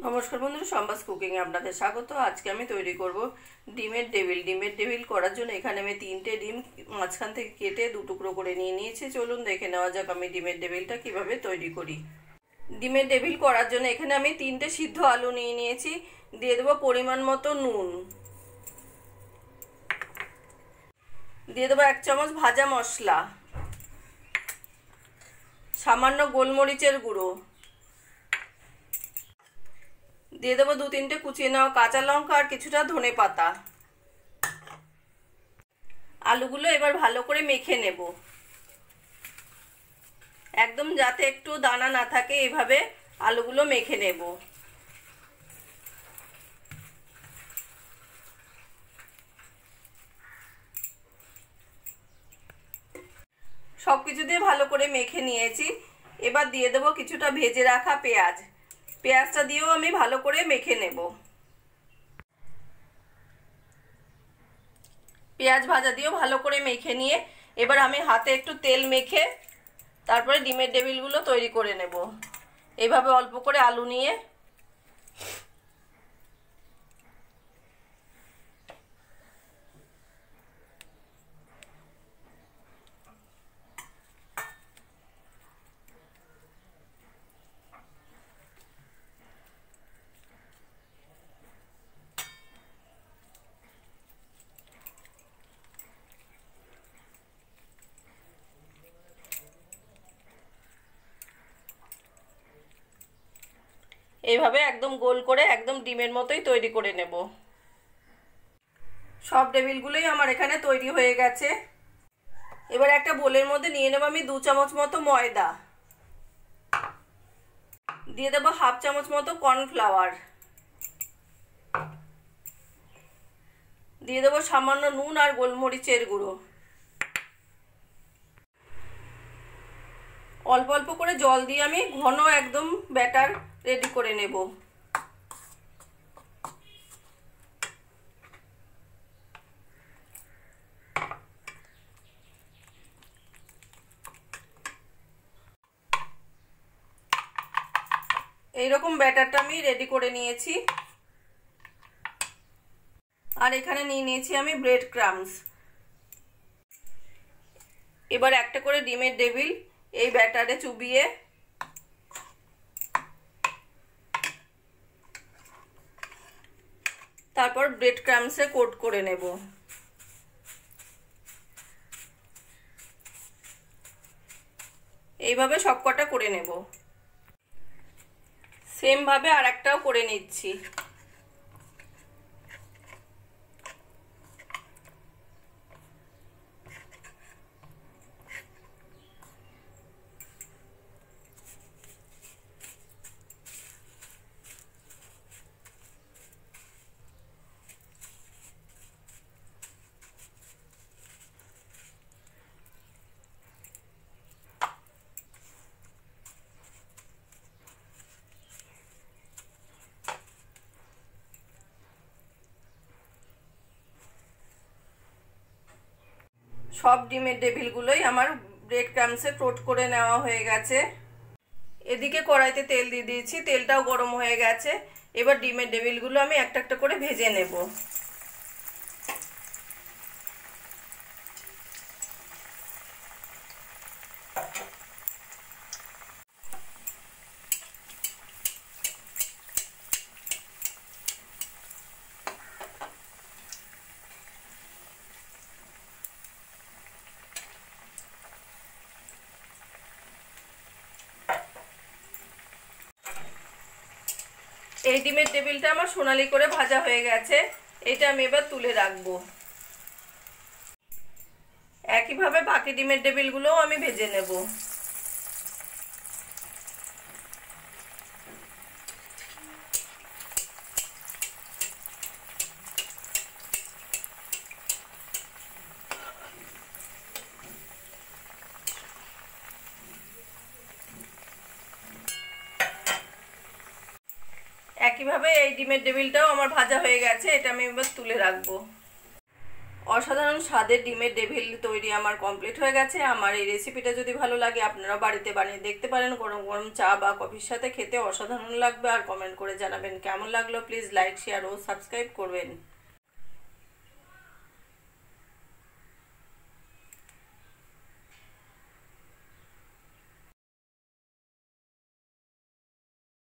নমস্কার বন্ধুরা, সম্বাস কুকিং এ আপনাদের স্বাগত। আজকে আমি তৈরি করব ডিমের ডেভিল। ডিমের ডেভিল করার জন্য এখানে আমি 3টে ডিম মাঝখান থেকে কেটে 2 টুকরো করে নিয়ে নিয়েছি। চলুন দেখে নেওয়া যাক আমি ডিমের ডেভিলটা কিভাবে তৈরি করি। ডিমের ডেভিল করার জন্য এখানে আমি 3টে সিদ্ধ আলু নিয়ে নিয়েছি। দিয়ে দেবো পরিমাণ মতো নুন, দিয়ে দেবো 1 চামচ ভাজা মশলা, সামান্য গোলমরিচের গুঁড়ো, দিয়ে দেবো 2-3টে কুচিয়ে নেওয়া কাঁচা লঙ্কা আর কিছুটা ধনে পাতা। আলুগুলো এবার ভালো করে মেখে নেব, একদম যাতে একটু দানা না থাকে এইভাবে আলুগুলো মেখে নেব। সবকিছু দিয়ে ভালো করে মেখে নিয়েছি। এবার দিয়ে দেবো কিছুটা ভেজে রাখা পেঁয়াজ। পেঁয়াজটা দিয়েও আমি ভালো করে মেখে নেব। পেঁয়াজ ভাজা দিয়েও ভালো করে মেখে নিয়ে এবার আমি হাতে একটু তেল মেখে তারপরে ডিমের ডেভিলগুলো তৈরি করে নেব। এইভাবে অল্প করে আলু নিয়ে এইভাবে একদম গোল করে একদম ডিমের মতোই তৈরি করে নেব। সব ডেভিলগুলোই আমার এখানে তৈরি হয়ে গেছে। এবার একটা বোলের মধ্যে নিয়ে নেব আমি 2 চামচ মতো ময়দা, দিয়ে দেবো 1/2 চামচ মতো কর্নফ্লাওয়ার, দিয়ে দেবো সামান্য নুন আর গোলমরিচের গুঁড়ো। অল্প অল্প করে জল দিয়ে আমি ঘন একদম ব্যাটার রেডি করে নেব। এইরকম ব্যাটারটা আমি রেডি করে নিয়েছি। আর এখানে নিয়ে নিয়েছি আমি ব্রেড ক্রাম্বস। এবার একটা করে ডিমের ডেভিল এই ব্যাটারে চুবিয়ে তারপর ব্রেড ক্রাম্বসে কোট করে নেব। এইভাবে সবকটা করে নেব। সেম ভাবে আর একটাও করে নিচ্ছি। সব ডিমের ডেভিলগুলোই আমার ব্রেড ক্রাম্বসে কোট করে নেওয়া হয়ে গেছে। এদিকে কড়াইতে তেল দিয়ে দিয়েছি, তেলটাও গরম হয়ে গেছে। এবার ডিমের ডেভিলগুলো আমি একটা একটা করে ভেজে নেব। এই ডিমের ডেভিলটা আমার সোনালি করে ভাজা হয়ে গেছে। এটা আমি এবার তুলে রাখবো। একইভাবে বাকি ডিমের ডেভিলগুলোও আমি ভেজে নেব। একইভাবে এই ডিমের ডেভিলটাও আমার ভাজা হয়ে গেছে। এটা আমি এবার তুলে রাখবো। অসাধারণ স্বাদের ডিমের ডেভিল তৈরি আমার কমপ্লিট হয়ে গেছে। আমার এই রেসিপিটা যদি ভালো লাগে আপনারা বাড়িতে বানিয়ে দেখতে পারেন। গরম গরম চা বা কফির সাথে খেতে অসাধারণ লাগবে। আর কমেন্ট করে জানাবেন কেমন লাগলো। প্লিজ লাইক, শেয়ার ও সাবস্ক্রাইব করবেন।